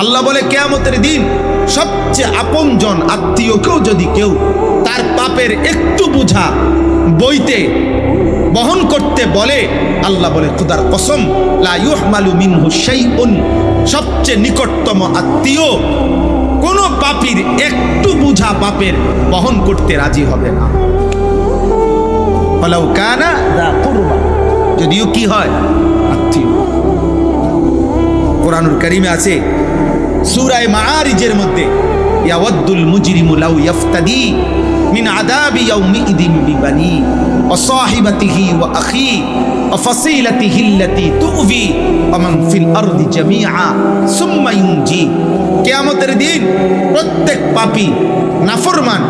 আল্লাহ বলে কিয়ামতের দিন সবচেয়ে আপনজন আত্মীয়কেও যদি কেউ তার পাপের একটু বোঝা বইতে বহন করতে বলে, আল্লাহ বলে খোদার কসম লা ইউহমালু মিনহু শাইউন, সবচেয়ে নিকটতম আত্মীয় কোন পাপীর একটু বোঝা পাপের বহন করতে রাজি হবে না। ওয়ালাউ কানা যা কুরবা, যদিও কি হয় আত্মীয়। কোরআনুল কারীমে আছে সূরা মাআরিজের মধ্যে, ইয়াওয়াদ্দুল মুজরিমু লাউ ইফতাদি মিন আযাবি ইয়াউমিইদিন বিবানি ওয়া সাহিবাতিহি ওয়া আখি ওয়া ফাসিলাতিহি আল্লাতী তু'বি ওয়া মান ফিল আরদি জামিআ সুম্মা ইউনজি। কিয়ামতের দিন প্রত্যেক পাপী নাফরমান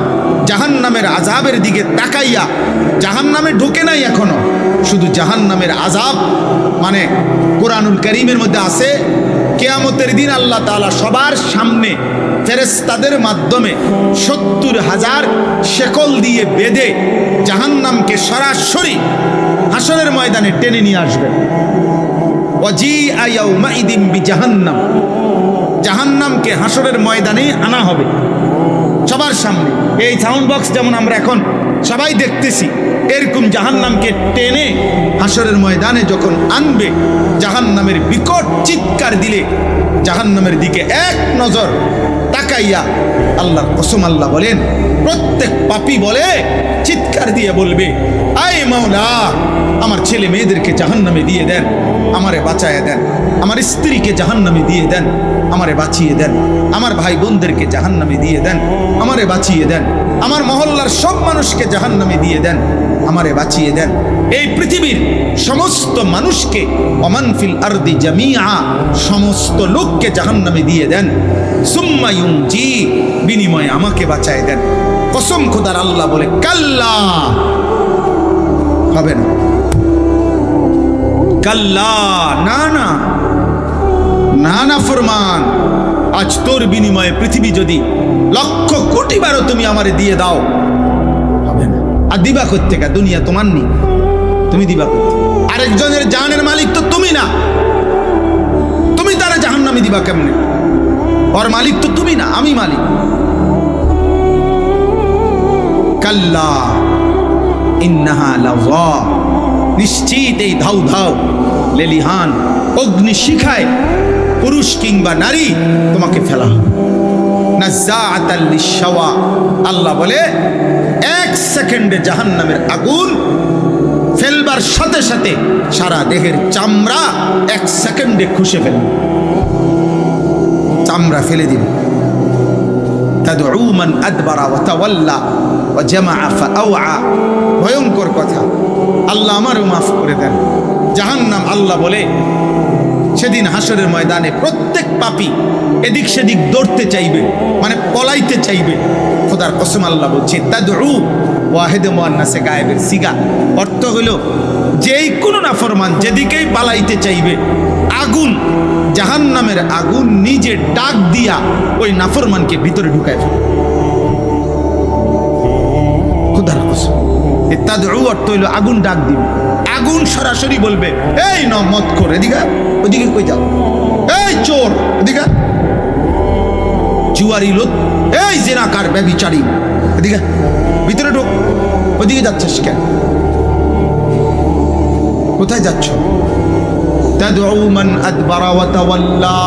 জাহান্নামের আযাবের দিকে তাকাইয়া, জাহান্নামে ঢুকে নাই এখনো, শুধু জাহান্নামের আযাব মানে কোরআনুল কারীমের মধ্যে আছে কিয়ামতের দিন আল্লাহ তাআলা সবার সামনে ফেরেশতাদের মাধ্যমে ৭০,০০০ শেকল দিয়ে বেঁধে জাহান্নামকে সরাসরি হাসরের ময়দানে টেনে নিয়ে আসবেন। ওয়াজিআ ইয়াউমাইদিন বিজাহান্নাম, জাহান্নামকে হাসরের ময়দানে আনা হবে সবার সামনে। এই সাউন্ড বক্স যেমন আমরা এখন সবাই দেখতেছি, এরকম জাহান্নামকে টেনে হাসরের ময়দানে যখন আনবে, জাহান্নামের বিকট চিৎকার দিলে জাহান্নামের দিকে এক নজর তাকাইয়া আল্লাহর কসম আল্লাহ বলেন প্রত্যেক পাপী বলে চিৎকার দিয়ে বলবে, আয় মাওলা আমার ছেলে মেয়েদেরকে জাহান্নামে দিয়ে দেন, আমারে বাঁচায় দেন, আমার স্ত্রীকে জাহান্নামে দিয়ে দেন, আমারে বাঁচিয়ে দেন, আমার ভাই বোনদেরকে জাহান্নামে দিয়ে দেন, আমারে বাঁচিয়ে দেন, আমার মহল্লার সব মানুষকে জাহান্নামে দিয়ে দেন, আমারে বাঁচিয়ে দেন। এই পৃথিবীর সমস্ত মানুষকে ওমান ফিল আরদি জামিআ, সমস্ত লোককে জাহান্নামে দিয়ে দেন, সুম্মা ইউনজি, বিনিময়ে আমাকে বাঁচায় দেন। কসম খোদার আল্লাহ বলে কাল্লা, হবে না, কাল্লা, না না না না ফরমান, আজ তোর বিনিময়ে পৃথিবী যদি লক্ষ কোটি বারও তুমি আমারে দিয়ে দাও, হবে না। আর দিবা করতে কা, দুনিয়া তোমার নি, তুমি দিবা করতে, আরেকজনের জানের মালিক তো তুমি না, তুমি তারা জাহান্নামে দিবা কেমনে? ওর মালিক তো তুমি না, আমি মালিক। কাল্লা ইন্নাহা লাযা, নিশ্চিত এই ধাউ ধাউ লেলিহান অগ্নি শিখায় পুরুষ কিংবা নারী তোমাকে ফেলা হবে। নাযাআতাল লিশাওয়া, আল্লাহ বলে এক সেকেন্ডে জাহান্নামের আগুন ফেলবার সাথে সাথে সারা দেহের চামড়া এক সেকেন্ডে খুশে ফেলবে, চামড়া ফেলে দিবে। তাদউ মান আদবারা ওয়া তাওয়াল্লা ওয়া জামাআ ফাআওয়া, ভয়ঙ্কর কথা। আল্লাহ আমারও মাফ করে দেন। জাহান্নাম আল্লাহ বলে সেদিন হাসরের ময়দানে প্রত্যেক পাপী এদিক সেদিক দৌড়তে চাইবে, মানে পলাইতে চাইবে। খোদার কসম আল্লাহ বলছে তাদউ, ওয়াহিদ মুআন্নাসে গায়েবের সিগা, অর্থ হলো যেই কোনো নাফরমান যেদিকেই পালাইতে চাইবে, আগুন জাহান্নামের আগুন নিজে ডাক দিয়া ওই নাফরমানকে ভিতরে ঢুকায় ফেলে। খোদার কসম, তাদউ অর্থ হলো আগুন ডাক দিবে, আগুন সরাসরি বলবে এই ন মত করে এদিকে, ওদিকে কই যাও, এই চোর এদিকে, জুয়ারি লোক, এই জেনাকার ব্যভিচারী এদিকে ভিতরে ঢোক, ওদিকে যাচ্ছিস কেন, কোথায় যাচ্ছ? তাদউ মান আদবারা ওয়া তাওয়াল্লা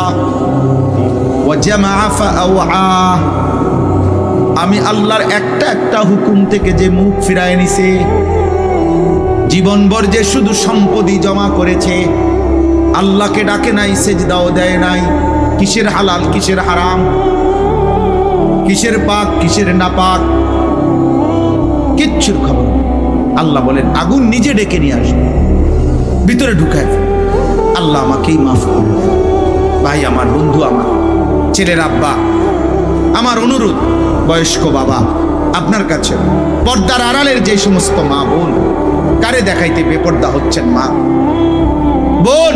ওয়া জামাআ ফাআওয়া, আমি আল্লাহর একটা একটা হুকুম থেকে যে মুখ ফিরায় নিছে, জীবনভর যে শুধু সম্পত্তি জমা করেছে, আল্লাহকে ডাকে নাই, সেজদাও দেয় নাই, কিসের হালাল কিসের হারাম, কিসের পাক কিসের নাপাক, কিচ্ছুর খবর। আল্লাহ বলেন আগুন নিজে ডেকে নিয়ে আসবে, ভিতরে ঢুকায়। আল্লাহ আমাকেই মাফ করবে। ভাই আমার, বন্ধু আমার, ছেলের আব্বা, আমার অনুরোধ বয়স্ক বাবা আপনার কাছে, পর্দার আড়ালের যে সমস্ত মা বোন, কারে দেখাইতে বেপর্দা হচ্ছেন মা বোন,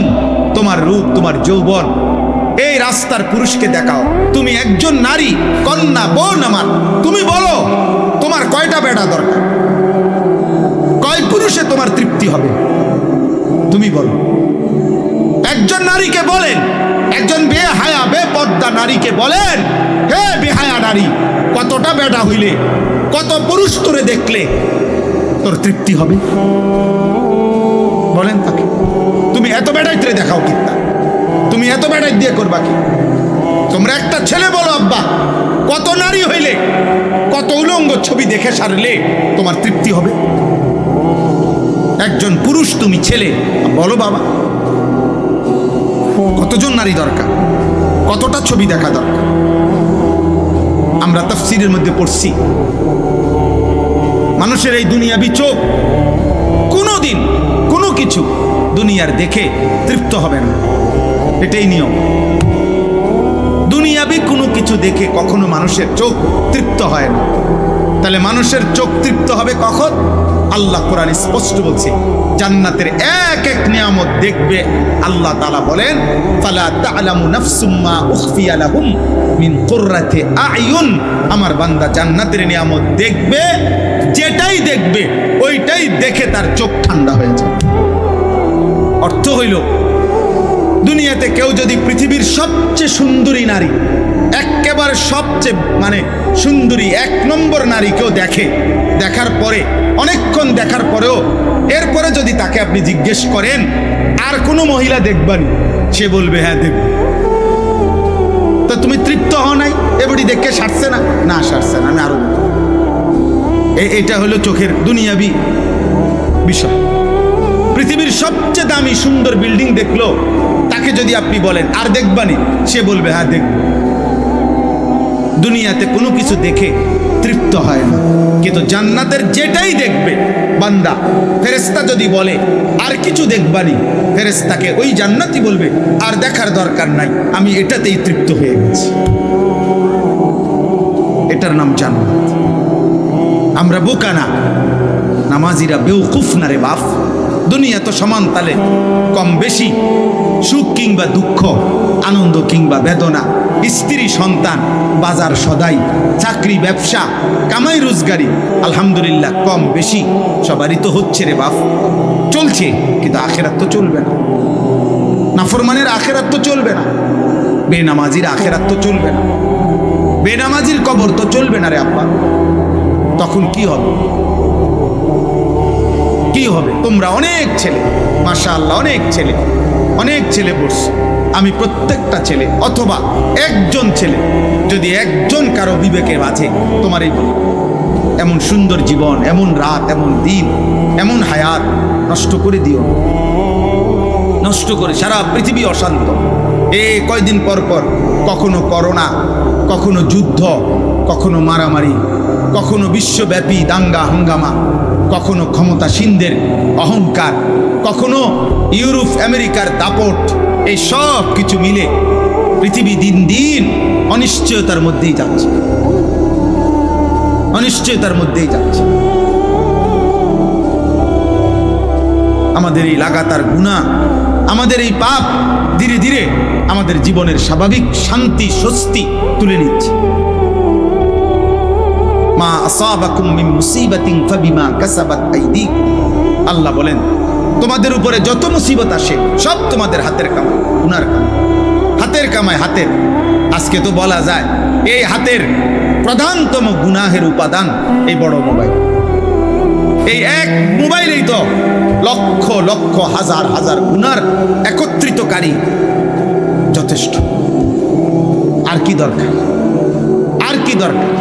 তোমার রূপ তোমার যৌবন এই রাস্তার পুরুষকে দেখাও। তুমি একজন নারী কন্যা বোন আমার, তুমি বলো তোমার কয়টা বেটা দরকার, কয় পুরুষে তোমার তৃপ্তি হবে, তুমি বলো। একজন নারীকে বলেন, একজন বেহায়া বেপর্দা বেপর্দা নারীকে বলেন, হে বেহায়া নারী, কতটা বেটা হইলে, কত পুরুষ তোরে দেখলে তোর তৃপ্তি হবে? বলেন তাকে। তুমি এত বেটাইতে দেখাও কিতা, তুমি এত বেটাই দিয়ে করবা কি? তোমরা একটা ছেলে বলো, আব্বা কত নারী হইলে, কত উলঙ্গ ছবি দেখে সারলে তোমার তৃপ্তি হবে? একজন পুরুষ তুমি ছেলে, বলো বাবা কতজন নারী দরকার, কতটা ছবি দেখা দরকার? আমরা তাফসীরের মধ্যে পড়ছি, মানুষের এই দুনিয়াবি চোখ কোনোদিন কোনো কিছু দুনিয়ার দেখে তৃপ্ত হবে না, এটাই নিয়ম। দুনিয়াবি কোনো কিছু দেখে কখনো মানুষের চোখ তৃপ্ত হয় না। তাহলে মানুষের চোখ তৃপ্ত হবে কখন? আল্লাহ কোরআনে স্পষ্ট বলছে, জান্নাতের এক এক নিয়ামত দেখবে। আল্লাহ তাআলা বলেন, ফালা তা'লামু নাফসুম মা উখফিয়া লাহুম মিন কুররাতি আ'য়ুন। আমার বান্দা জান্নাতের নিয়ামত দেখবে, যেটাই দেখবে ওইটাই দেখে তার চোখ ঠান্ডা হয়ে যায়। অর্থ হইল, দুনিয়াতে কেউ যদি পৃথিবীর সবচেয়ে সুন্দরী নারী, একেবারে সবচেয়ে সুন্দরী এক নম্বর নারী কেউ দেখে, দেখার পরে অনেকক্ষণ দেখার পরেও এরপরে যদি তাকে আপনি জিজ্ঞেস করেন আর কোনো মহিলা দেখবানি, সে বলবে হ্যাঁ দেখব। তো তুমি তৃপ্ত হও নাই? এবারই দেখে সারছে না? না সারছে না, আমি আরো। এটা হলো চোখের দুনিয়াবি বিষয়। পৃথিবীর সবচেয়ে দামি সুন্দর বিল্ডিং দেখলো, তাকে যদি আপনি বলেন আর দেখবানি, সে বলবে হ্যাঁ দেখব। দুনিয়াতে কোনো কিছু দেখে তৃপ্ত হয় না, কিন্তু জান্নাতের যেটাই দেখবে বান্দা, ফেরেশতা যদি বলে আর কিছু দেখবানি, ফেরেশতাকে ওই জান্নাতই বলবে আর দেখার দরকার নাই, আমি এটাতেই তৃপ্ত হয়ে গেছি। এটার নাম জান্নাত। আমরা বোকা না, নামাজিরা বেউকুফ না রে বাপ। দুনিয়া তো সমান তালে কম বেশি, সুখ কিংবা দুঃখ, আনন্দ কিংবা বেদনা, স্ত্রী সন্তান, বাজার সদাই, চাকরি ব্যবসা, কামাই রোজগারি, আলহামদুলিল্লাহ কম বেশি সবারই তো হচ্ছে রে বাপ, চলছে। কিন্তু আখেরাত তো চলবে না, নাফরমানের আখেরাত তো চলবে না, বেনামাজির আখেরাত তো চলবে না, বেনামাজির কবর তো চলবে না রে আব্বা। তখন কি হবে? কি হবে? তোমরা অনেক ছেলে, মাশাআল্লাহ অনেক ছেলে পড়ছে। আমি প্রত্যেকটা ছেলে অথবা একজন ছেলে, যদি একজন কারো বিবেকে বাঁচে, তোমার এই এমন সুন্দর জীবন, এমন রাত, এমন দিন, এমন হায়াত নষ্ট করে দিও, নষ্ট করে। সারা পৃথিবী অশান্ত, কয়দিন পর পর কখনো করোনা, কখনো যুদ্ধ, কখনো মারামারি, কখনো বিশ্বব্যাপী দাঙ্গা হাঙ্গামা, কখনো ক্ষমতাসীনদের অহংকার, কখনো ইউরোপ আমেরিকার দাপট, এই সব কিছু মিলে পৃথিবী দিন দিন অনিশ্চয়তার মধ্যেই যাচ্ছে, অনিশ্চয়তার মধ্যেই যাচ্ছে। আমাদের এই লাগাতার গুনাহ, আমাদের এই পাপ ধীরে ধীরে আমাদের জীবনের স্বাভাবিক শান্তি স্বস্তি তুলে নিচ্ছে। মা আসাবাকুম মিন মুসিবাতিন ফাবিমা কাসাবাত আইদিকুম। আল্লাহ বলেন, তোমাদের উপরে যত মুসিবত আসে সব তোমাদের হাতের কামাই, গুনার কামাই, হাতের কামাই। হাতের, আজকে তো বলা যায় এই হাতের প্রধানতম গুনাহের উপাদান এই বড় মোবাইল। এই এক মোবাইলেই তো লক্ষ লক্ষ হাজার হাজার গুনার একত্রিতকারী, যথেষ্ট। আর কি দরকার? আর কি দরকার?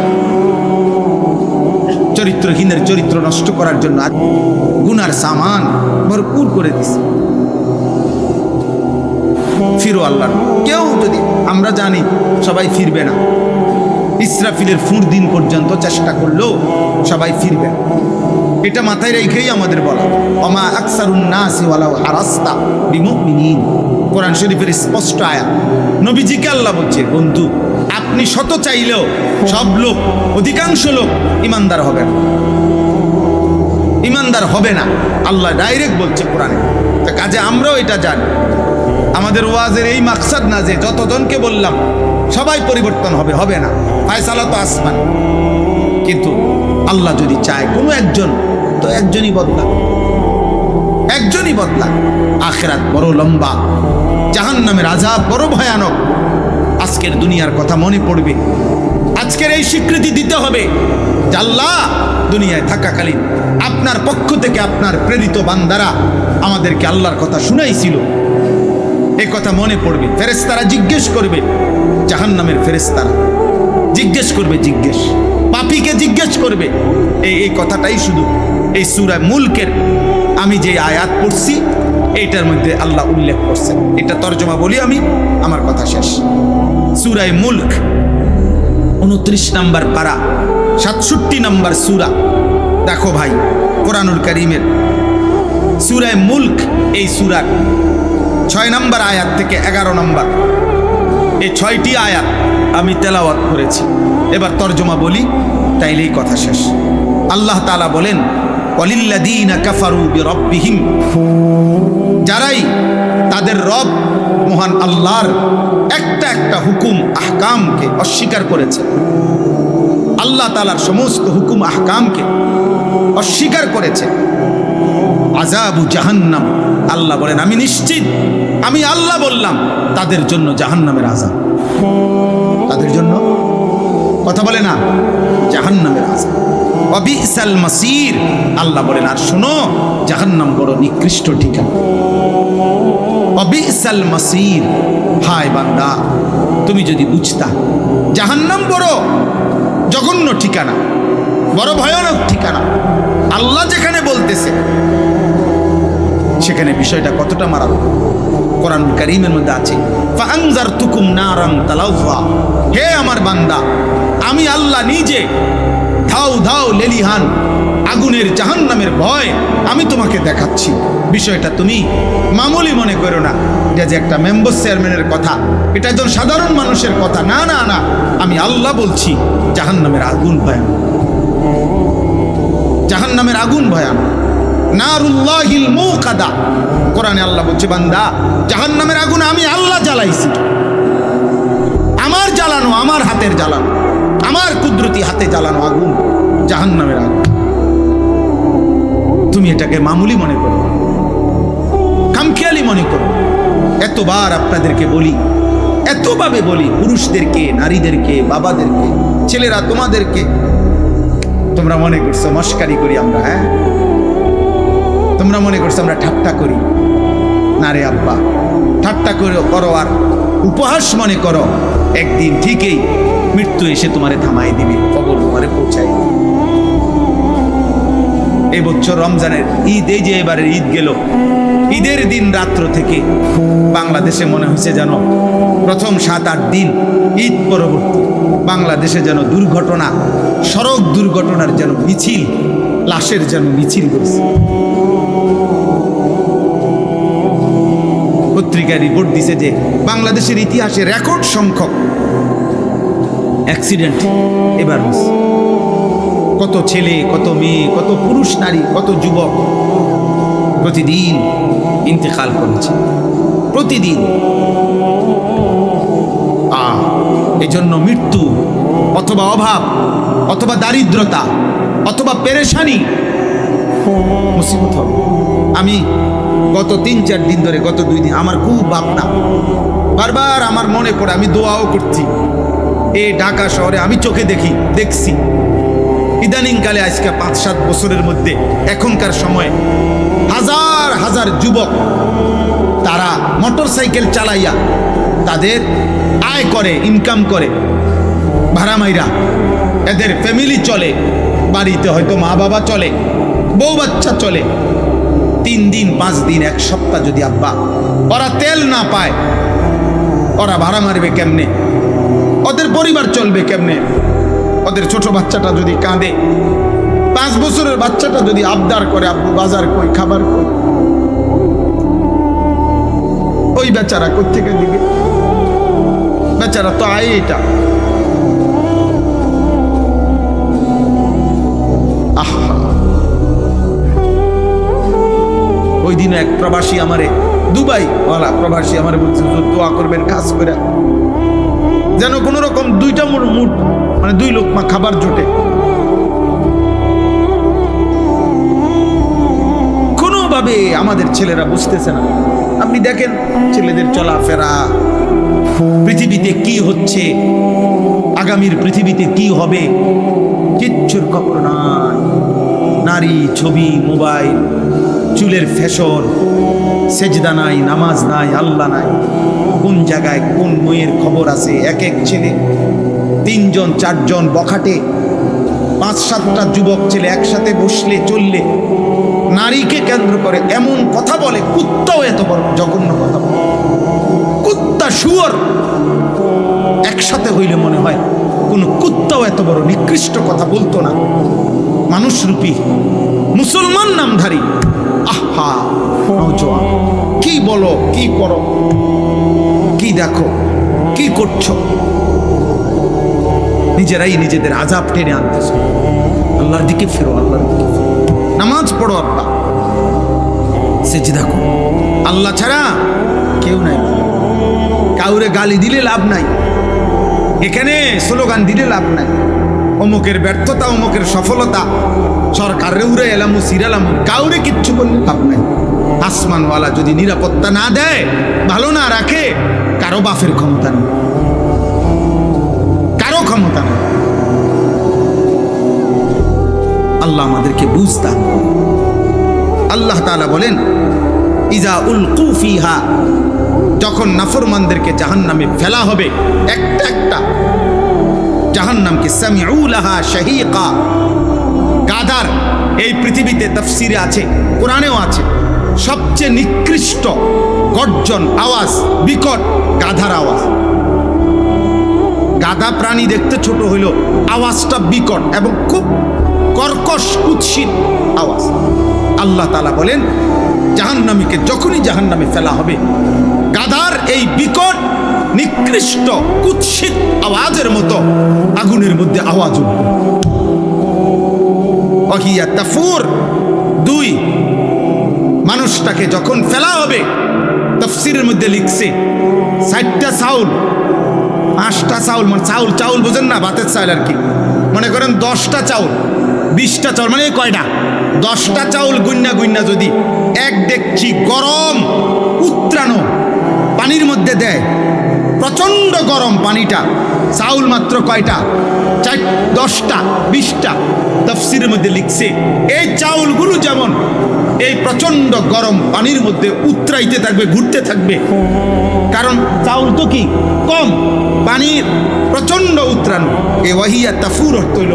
চরিত্রহীনের চরিত্র নষ্ট করার জন্য গুনার সামান ভরপুর করে দিছে। ফিরো আল্লাহ। কেউ যদি, আমরা জানি সবাই ফিরবে না, ইসরাফিলের ফুর দিন পর্যন্ত চেষ্টা করলেও সবাই ফিরবে না, এটা মাথায় রেখেই আমাদের বলা। ওমা আকসারুন নাসি ওয়ালাউ হারাস্তা বিমুমিনিন, কোরআন শরীফের স্পষ্ট আয়াত। নবীজিকে আল্লাহ বলছে, বন্ধু আপনি শত চাইলেও সব লোক, অধিকাংশ লোক ইমানদার হবে না, ইমানদার হবে না। আল্লাহ ডাইরেক্ট বলছে কোরআনে। তা কাজে আমরাও এটা জানি। আমাদের ওয়াজের এই মাকসাদ না যে যতজনকে বললাম সবাই পরিবর্তন হবে, হবে না, ফায়সালা তো আসমান। কিন্তু আল্লাহ যদি চায় কোনো একজন, তো একজনই বদলা, একজনই বদলা। আখিরাত বড় লম্বা, জাহান্নামের আযাব বড় ভয়ানক। আজকের দুনিয়ার কথা মনে পড়বে। আজকের এই স্বীকৃতি দিতে হবে যে আল্লাহ দুনিয়ায় থাকাকালীন আপনার পক্ষ থেকে আপনার প্রেরিত বান্দারা আমাদেরকে আল্লাহর কথা শুনাইছিল। এই কথা মনে পড়বে। ফেরেশতারা জিজ্ঞেস করবে, জাহান্নামের ফেরেশতারা জিজ্ঞেস করবে, পাপীকে জিজ্ঞেস করবে। এই কথাটাই শুধু এই সূরা মুলকের আমি যে আয়াত পড়ছি এইটার মধ্যে আল্লাহ উল্লেখ করছেন। এটা তর্জমা বলি আমি, আমার কথা শেষ। সূরা মুলক 29 নম্বর পারা, 67 নম্বর সূরা। দেখো ভাই, কোরআনুল কারীমের সূরা মুলক, এই সূরার 6 নম্বর আয়াত থেকে 11 নম্বর, এই 6টি আয়াত আমি তেলাওয়াত করেছি। এবার তর্জমা বলি, তাইলেই কথা শেষ। আল্লাহ তাআলা বলেন, ওয়ালিল্লাযীনা কাফারু বিরাব্বিহিম, যারাই তাদের রব মহান আল্লাহর একটা একটা হুকুম আহকামকে অস্বীকার করেছে, আল্লাহ তাআলার সমস্ত হুকুম আহকামকে অস্বীকার করেছে, আযাবু জাহান্নাম, আল্লাহ বলেন আমি নিশ্চিত, আমি আল্লাহ বললাম তাদের জন্য জাহান্নামের আযাব। তাদের জন্য কথা বলে না, জাহান্নামের আযাব। ওয়া বিসাল মাসির, আল্লাহ বলেন আর শোনো, জাহান্নাম বড় নিকৃষ্ট ঠিকানা। ওয়া বিসাল মাসির, হায় বান্দা তুমি যদি বুঝতা জাহান্নাম বড় জঘন্য ঠিকানা, বড় ভয়ানক ঠিকানা। আল্লাহ যেখানে বলতেছে সেখানে বিষয়টা কতটা মারাত্মক কোরআনুল কারীমের মধ্যে আছে। ফাআনজারতুকুম নারান তালাযা, হে আমার বান্দা আমি আল্লাহ নিজে ধাউ ধাউ লেলিহান আগুনের জাহান্নামের ভয় আমি তোমাকে দেখাচ্ছি। বিষয়টা তুমি মামুলি মনে করো না, এটা যে একটা মেম্বার চেয়ারম্যানের কথা, এটা একজন সাধারণ মানুষের কথা না, না না, আমি আল্লাহ বলছি জাহান্নামের আগুন ভয়ানক, জাহান্নামের আগুন ভয়ানক। নারুল্লাহিল মুকাদা, কোরআনে আল্লাহ বলছে বান্দা জাহান্নামের আগুন আমি আল্লাহ জ্বালাইছি, আমার জ্বালানো, আমার হাতের জ্বালানো, আমার কুদরতি হাতে জ্বালানো আগুন, জাহান্নামের আগুন। তুমি এটাকে মামুলি মনে করো, খামখেয়ালি মনে করো। এতবার আপনাদেরকে বলি, এতভাবে বলি, পুরুষদেরকে, নারীদেরকে, বাবাদেরকে, ছেলেরা তোমাদেরকে, তোমরা মনে করছো মস্কারি করি আমরা, হ্যাঁ তোমরা মনে করছো আমরা ঠাট্টা করি। না রে আব্বা, ঠাট্টা করো আর উপহাস মনে করো, একদিন ঠিকই মৃত্যু এসে তোমারে থামাই দিবে, কবর তোমারে পৌঁছাই দিবে। এই বছর রমজানের ঈদ, এই যে এবারের ঈদ গেল, ঈদের দিন রাত্র থেকে বাংলাদেশে মনে হয়েছে যেন প্রথম 7-8 দিন ঈদ পরবর্তী বাংলাদেশে যেন দুর্ঘটনা, সড়ক দুর্ঘটনার যেন মিছিল, লাশের যেন মিছিল করছে। পত্রিকায় রিপোর্ট দিছে যে বাংলাদেশের ইতিহাসে রেকর্ড সংখ্যক অ্যাক্সিডেন্ট এবার হচ্ছে। কত ছেলে, কত মেয়ে, কত পুরুষ নারী, কত যুবক প্রতিদিন ইন্তেকাল করেছে, প্রতিদিন। এই জন্য মৃত্যু অথবা অভাব অথবা দারিদ্রতা অথবা পেরেশানি মুসিবত হবে। আমি গত 3-4 দিন ধরে, গত 2 দিন আমার খুব ভাবনা, বারবার আমার মনে পড়ে, আমি দোয়াও করছি। এই ঢাকা শহরে আমি চোখে দেখছি ইদানিংকালে, আজকে 5-7 বছরের মধ্যে, এখনকার সময়ে হাজার হাজার যুবক তারা মোটর সাইকেল চালাইয়া তাদের আয় করে, ইনকাম করে, ভাড়া মাইরা এদের ফ্যামিলি চলে, বাড়িতে হয়তো মা বাবা চলে, বউ বাচ্চা চলে। 3 দিন 5 দিন 1 সপ্তাহ যদি আব্বা ওরা তেল না পায়, ওরা ভাড়া মারবে কেমনে? ওদের পরিবার চলবে কেমনে? ওদের ছোট বাচ্চাটা যদি কাঁদে, 5 বছরের বাচ্চাটা যদি আবদার করে, আব্বু বাজার কই, খাবার কই, ওই বেচারা কই থেকে দিবে? বেচারা তো আয় এটা। ওই দিন এক প্রবাসী আমারে, দুবাই ওয়ালা প্রবাসী আমারে বলছে, দোয়া করবেন কাজ করে যেন কোনো রকম 2টা মুঠ, মানে 2 লোকমা খাবার জোটে। কোনোভাবে আমাদের ছেলেরা বুঝতেছে না। আপনি দেখেন ছেলেদের চলাফেরা, পৃথিবীতে কি হচ্ছে, আগামীর পৃথিবীতে কি হবে, কিচ্ছুর খবর নাই। নারী, ছবি, মোবাইল, চুলের ফ্যাশন, সেজদা নাই, নামাজ নাই, আল্লাহ নাই। কোন জায়গায় কোন মেয়ের খবর আছে। এক এক ছেলে 3 জন 4 জন বখাটে, 5-7টা যুবক ছেলে একসাথে বসলে চললে নারীকে কেন্দ্র করে এমন কথা বলে, কুত্তাও এত বড় জঘন্য কথা বলে। কুত্তা শুয়োর একসাথে হইলে মনে হয় কোন কুত্তাও এত বড় নিকৃষ্ট কথা বলতো না। মানুষরূপী মুসলমান নামধারী, আহা নওজোয়ান, কি বলো, কি করো, কি দেখো, কি করছো। নিজেরাই নিজেদের আযাব টেনে আনতেছ। আল্লাহর দিকে ফিরো, আল্লাহর দিকে ফিরো, নামাজ পড়ো, আল্লাহ সেজদা করো। আল্লাহ ছাড়া কেউ নাই। কাউরে গালি দিলে লাভ নাই, এখানে স্লোগান দিলে লাভ নাই। অমুকের ব্যর্থতা, অমুকের সফলতা, সরকারে উড়ে এলাম, সিরালাম, কাউরে কিচ্ছু বললে লাভ নাই। আসমানওয়ালা যদি নিরাপত্তা না দেয়, ভালো না রাখে, কারো বাফের ক্ষমতা নেই, কারো ক্ষমতা নেই। আল্লাহ আমাদেরকে বুঝতাম। আল্লাহ তাআলা বলেন, ইজা উলকু ফিহা, যখন নাফরমানদেরকে জাহান্নামে ফেলা হবে একটা একটা, জাহান্নামকে সামিউ লাহা শাহীকা, গাদার, এই পৃথিবীতে তাফসীরে আছে, কোরআনেও আছে, সবচেয়ে নিকৃষ্ট গর্জন আওয়াজ, বিকট গাধার আওয়াজ। গাধা প্রাণী দেখতে ছোট হইল, আওয়াজটা বিকট এবং খুব কর্কশ কুৎসিত আওয়াজ। আল্লাহ তাআলা বলেন, জাহান্নামীকে যখনই জাহান্নামে ফেলা হবে, গাধার এই বিকট নিকৃষ্ট কুৎসিত আওয়াজের মতো আগুনের মধ্যে আওয়াজ উঠবে। ওয়াহিয়া তাফুর, 2, মানুষটাকে যখন ফেলা হবে, তাফসীরের মধ্যে লিখছে 4টা চাউল, 5টা চাউল, মানে চাউল চাউল বোঝেন না, ভাতের চাউল আর কি। মনে করেন 10টা চাউল, 20টা চাউল, মানে কয়টা, 10টা চাউল গুন্না গুন্না যদি এক ডেকচি গরম উত্রানো পানির মধ্যে দেয়, প্রচন্ড গরম পানিটা, চাউল মাত্র কয়টা, 4, 10টা, 20টা। তাফসীরের মধ্যে লিখছে এই চাউলগুলো যেমন এই প্রচন্ড গরম পানির মধ্যে উতরাইতে থাকবে, ঘুরতে থাকবে, কারণ চাউল তো কি কম, পানির প্রচন্ড উতরানো। এ ওয়াহিয়া তাফুর অর্থ হইল,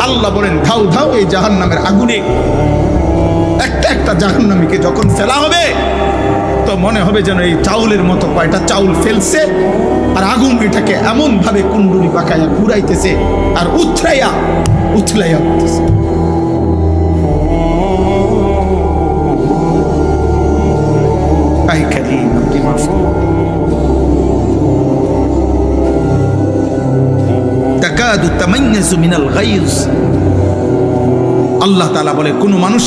আল্লাহ বলেন ধাউ ধাউ এই জাহান্নামের আগুনে একটা একটা জাহান্নামীকে যখন ফেলা হবে, তো মনে হবে যেন এই চাউলের মতো কয়টা চাউল ফেলছে, আর আগুন এটাকে এমন ভাবে কুণ্ডুলি পাকাইয়া ঘুরাইতেছে আর উথলাইয়া উথলাইয়া উঠতেছে। তাকাদু তামাইয়াজু মিনাল গায়জ, আল্লাহ তাআলা বলে কোন মানুষ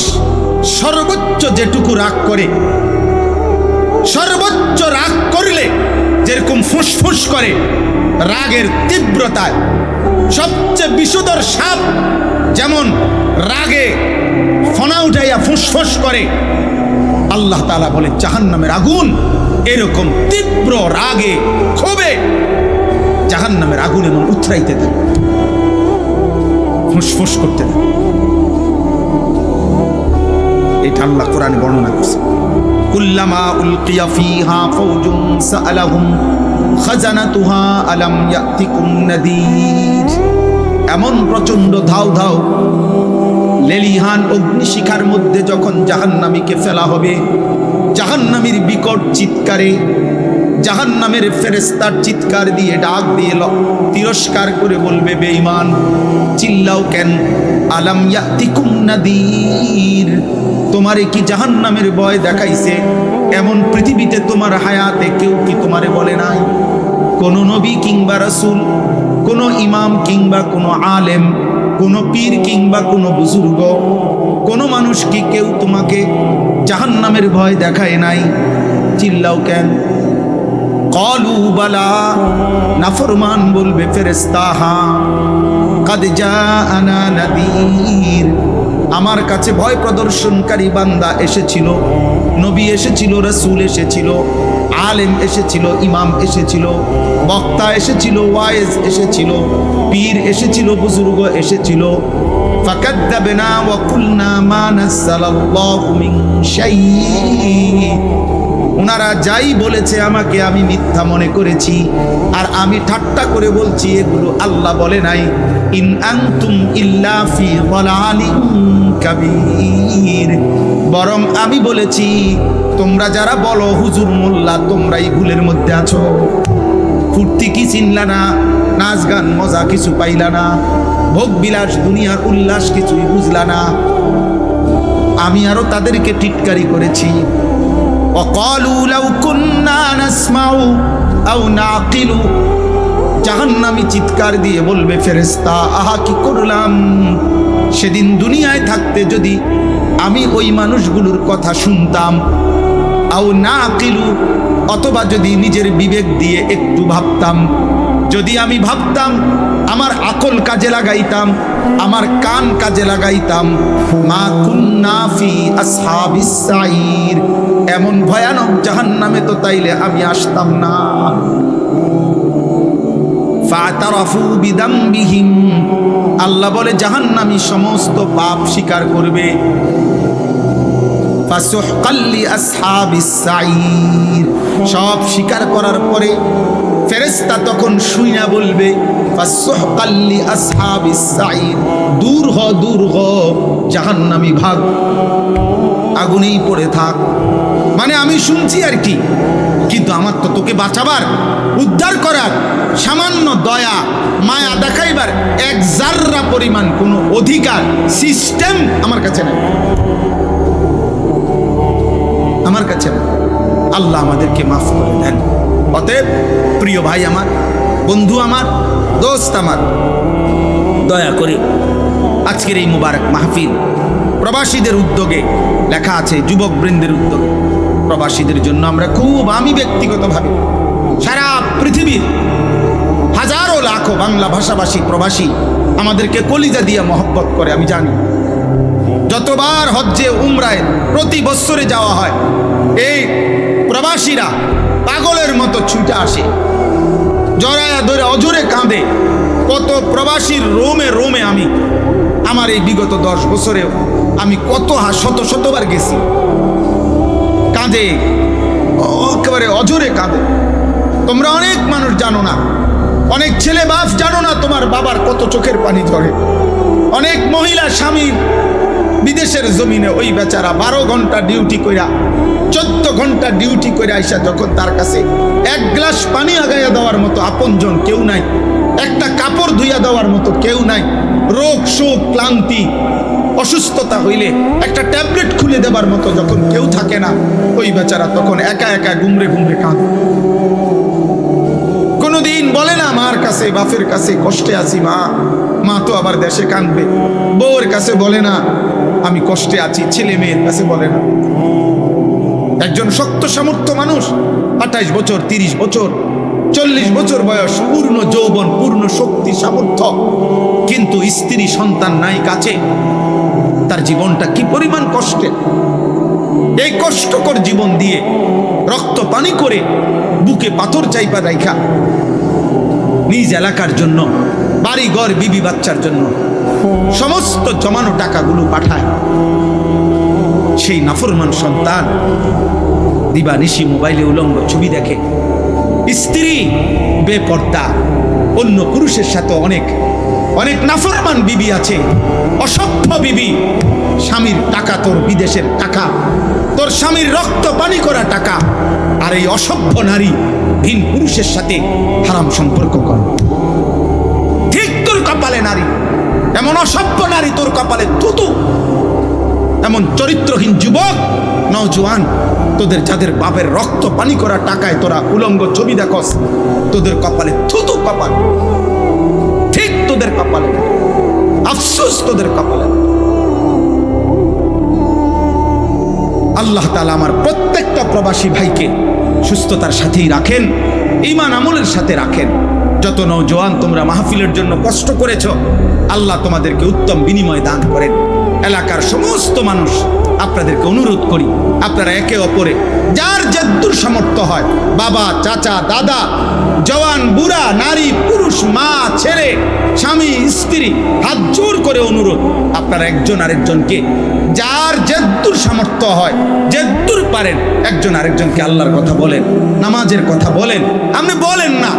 সর্বোচ্চ যেটুকু রাগ করে, সর্বোচ্চ রাগ করলে যেরকম ফুসফুস করে, রাগের তীব্রতায় সবচেয়ে বিষধর সাপ যেমন রাগে ফনা উঠাইয়া ফুসফুস করে, আল্লাহ তাআলা বলে জাহান্নামের আগুন এরকম তীব্র রাগে ক্ষোভে জাহান্নামের আগুন এমন উথরাইতে থাকে, ফুসফুস করতে থাকে। এটা আল্লাহ কোরআনে বর্ণনা করছে। কুল্লামা উলকিয়া ফিহা ফাওজুন সাআলাহুম খাজানাতুহা আলাম ইয়াতিকুম নাদির, এমন প্রচন্ড ধাও ধাও লেলিহান অগ্নিশিখার মধ্যে যখন জাহান্নামীকে ফেলা হবে, জাহান্নামীর বিকট চিৎকারে, জাহান্নামের ফেরেশতার চিৎকার দিয়ে ডাক দিয়ে তিরস্কার করে বলবে, বেঈমান চিল্লাও কেন, আলাম ইয়াতিকুম নাদির, তোমারে কি জাহান্নামের ভয় দেখাইছে? এমন পৃথিবীতে তোমার হায়াতে কেউ কি তোমারে বলে নাই? কোন নবী কিংবা রাসূল, কোন ইমাম কিংবা কোন আলেম, কোন পীর কিংবা কোন বুজুর্গ, কোন মানুষ কি কেউ তোমাকে জাহান্নামের ভয় দেখায় নাই? চিল্লাও কেন? ক্বালু বালা, নাফরমান বলবে ফেরেশতা, হ্যাঁ, কাদ জাআনা নাযীর, আমার কাছে ভয় প্রদর্শনকারী বান্দা এসেছিল, নবী এসেছিল, রাসূল এসেছিল, আলেম এসেছিল, ইমাম এসেছিল, বক্তা এসেছিল, ওয়াইজ এসেছিল, পীর এসেছিল, বুজুর্গ এসেছিল। ফাকাদ্দাবনা ওয়া কুলনা মা নাযালাল্লাহু মিন শাইই। ওনারা যাই বলেছে আমাকে আমি মিথ্যা মনে করেছি, আর আমি ঠাট্টা করে বলছি এগুলো আল্লাহ বলে নাই। ইন আনতুম ইল্লা ফি যালালিন কাবীর। বরং আমি বলেছি তোমরা যারা বলো হুজুর মোল্লা, তোমরাই ভুলের মধ্যে আছো। ফুর্তি কি চিনলা না, নাচ গান মজা কিছু পাইলা না, ভোগ বিলাস দুনিয়ার উল্লাস কিছুই বুঝলা না। আমি আরো তাদেরকে টিটকারি করেছি। وقالوا لو كنا نسمع أو نعقل। জাহান্নামী চিৎকার দিয়ে বলবে ফেরেশতা, আহা কি করলাম, সেদিন দুনিয়ায় থাকতে যদি আমি ওই মানুষগুলোর কথা শুনতাম, আও নাকিলু, অথবা যদি নিজের বিবেক দিয়ে একটু ভাবতাম, যদি আমি ভাবতাম, আমার আকল কাজে লাগাইতাম, আমার কান কাজে লাগাইতাম, মা কুন্না ফি আসহাবিস সাইর, এমন ভয়ানক জাহান্নামে তো তাইলে আমি আসতাম না। ফাতারাফু বিদামবিহিম, আল্লাহ বলে জাহান্নামী সমস্ত পাপ স্বীকার করবে। ফাসুহকাল লিআসহাবিস সাইর, সব স্বীকার করার পরে ফেরেশতা তখন শুইনা বলবে ফাসুহকাল লিআসহাবিস সাইর, দূর হ দূর হ জাহান্নামী ভাগ, আগুনেই পড়ে থাক। মানে আমি শুনছি আর কি, কিন্তু আমার তো তোকে বাঁচাবার, উদ্ধার করার, সামান্য দয়া মায়া দেখাইবার এক জাররা পরিমাণ কোনো অধিকার সিস্টেম আমার কাছে নেই, আমার কাছে না। আল্লাহ আমাদেরকে মাফ করে দেন। অতএব প্রিয় ভাই আমার, বন্ধু আমার, দোস্ত আমার, দয়া করে আজকের এই মুবারক মাহফিল প্রবাসীদের উদ্যোগে লেখা আছে, যুবক বৃন্দের উদ্যোগে, প্রবাসীদের জন্য আমরা খুব, আমি ব্যক্তিগতভাবে সারা পৃথিবীর হাজারো লাখো বাংলা ভাষাভাষী প্রবাসী আমাদেরকে কলিজা দিয়ে মহব্বত করে, আমি জানি। যতবার হজ্জে উমরায় প্রতি বছরে যাওয়া হয়, এই প্রবাসীরা পাগলের মতো ছুটে আসে, জড়ায়া ধরে অজরে কাঁদে। কত প্রবাসীর রোমে রোমে আমি আমার এই বিগত 10 বছরে আমি কত শতবার গেছি, কাঁদে, একেবারে অজরে কাঁদে। তোমরা অনেক মানুষ জানো না, অনেক ছেলে বাপ জানো না তোমার বাবার কত চোখের পানি ঝরে। অনেক মহিলা স্বামী বিদেশের জমিনে, ওই বেচারা 12 ঘন্টা ডিউটি কইরা, 14 ঘন্টা ডিউটি করে আইসা যখন তার কাছে এক গ্লাস পানি আগাইয়া দেওয়ার মতো আপনজন কেউ নাই, একটা কাপড় ধুইয়া দেওয়ার মতো কেউ নাই, রোগ শোক ক্লান্তি অসুস্থতা হইলে একটা ট্যাবলেট খুলে দেবার মতো যখন কেউ থাকে না, ওই বেচারা তখন একা একা গুমরে গুমরে কাঁদে। কোনোদিন বলে না মার কাছে, বাপের কাছে কষ্টে আছি, মা তো আবার দেশে কাঁদবে। বউয়ের কাছে বলে না আমি কষ্টে আছি, ছেলে মেয়ের কাছে বলে না। একজন শক্ত সামর্থ্য মানুষ, 28 বছর, 30 বছর, 40 বছর বয়স, পূর্ণ যৌবন, পূর্ণ শক্তি সামর্থ্য, কিন্তু স্ত্রী সন্তান নাই কাছে, তার জীবনটা কি পরিমাণ কষ্টে। এই কষ্টকর জীবন দিয়ে রক্ত পানি করে বুকে পাথর চাইপা রাইখা নিজ এলাকার জন্য, বাড়ি ঘর বিবি বাচ্চার জন্য সমস্ত জমানো টাকাগুলো পাঠায়। সেই নাফরমান সন্তান দিবানিশি মোবাইলে উলঙ্গ ছবি দেখে, স্ত্রী বেপর্দা, অন্য পুরুষের সাথে অনেক অনেক নাফরমান বিবি আছে, অসভ্য বিবি। স্বামীর টাকা তোর বিদেশের টাকা, তোর স্বামীর রক্ত পানি করা টাকা, আর এই অসভ্য নারী ভিন পুরুষের সাথে হারাম সম্পর্ক করে। ঠিক তোর কপালে নারী, এমন অসভ্য নারী তোর কপালে থুতু। এমন চরিত্রহীন যুবক নওজোয়ান, তোদের যাদের বাপের রক্ত পানি করা টাকায় তোরা উলঙ্গ ছবি দেখস, তোদের কপালে থুতু কপাল, ঠিক তোদের কপালে, আফসোস তোদের কপালে। আল্লাহ তাআলা আমার প্রত্যেকটা প্রবাসী ভাইকে সুস্থতার সাথেই রাখেন, ঈমান আমলের সাথে রাখেন। যত নওজোয়ান তোমরা মাহফিলের জন্য কষ্ট করেছ, আল্লাহ তোমাদেরকে উত্তম বিনিময় দান করেন। এলাকার সমস্ত মানুষ আপনাদেরকে অনুরোধ করি, আপনারা একে অপরে যার যদ্দূর সামর্থ্য হয়, বাবা, চাচা, দাদা, জওয়ান, বুড়া, নারী, পুরুষ, মা, ছেলে, স্বামী, স্ত্রী, হাত জোর করে অনুরোধ, আপনারা একজন আরেকজনকে যার যদ্দূর সামর্থ্য হয়, যদ্দূর পারেন, একজন আরেকজনকে আল্লাহর কথা বলেন, নামাজের কথা বলেন। আপনি বলেন না,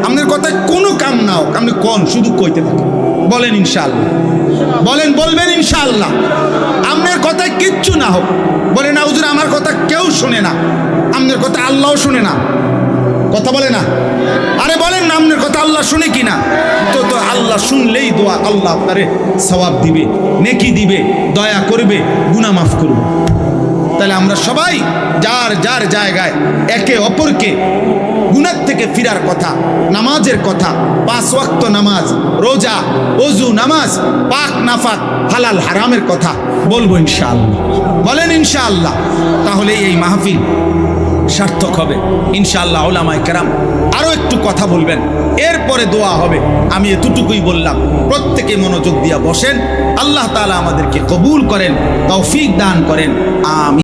আপনার কথায় কোনো কাম না হোক, আপনি কোন শুধু কইতে থাকেন, বলেন ইনশাআল্লাহ, বলেন, বলবেন ইনশাআল্লাহ। আপনার কথায় কিচ্ছু না হোক, বলে না হুজুর আমার কথা কেউ শুনে না, আপনার কথা আল্লাহও শুনে না, কথা বলে না। আরে বলেন না, আপনার কথা আল্লাহ শুনে কিনা? তো আল্লাহ শুনলেই দোয়া, আল্লাহ আপনারে সওয়াব দিবে, নেকি দিবে, দয়া করবে, গুনাহ মাফ করবে। তাহলে আমরা সবাই যার যার জায়গায় একে অপরকে গুনাহ থেকে ফিরার কথা, নামাজের কথা, 5 ওয়াক্ত নামাজ, রোজা, ওযু, নামাজ, পাক নাফাক, হালাল হারামের কথা বলবো ইনশাআল্লাহ, বলেন ইনশাআল্লাহ। তাহলে এই মাহফিল সার্থক হবে ইনশাআল্লাহ। উলামায়ে কেরাম আরো একটু কথা বলবেন, এরপরে দোয়া হবে। আমি এতটুকুই বললাম, প্রত্যেকে মনোযোগ দিয়া বসেন। আল্লাহ তাআলা আমাদেরকে কবুল করেন, তৌফিক দান করেন, আমিন।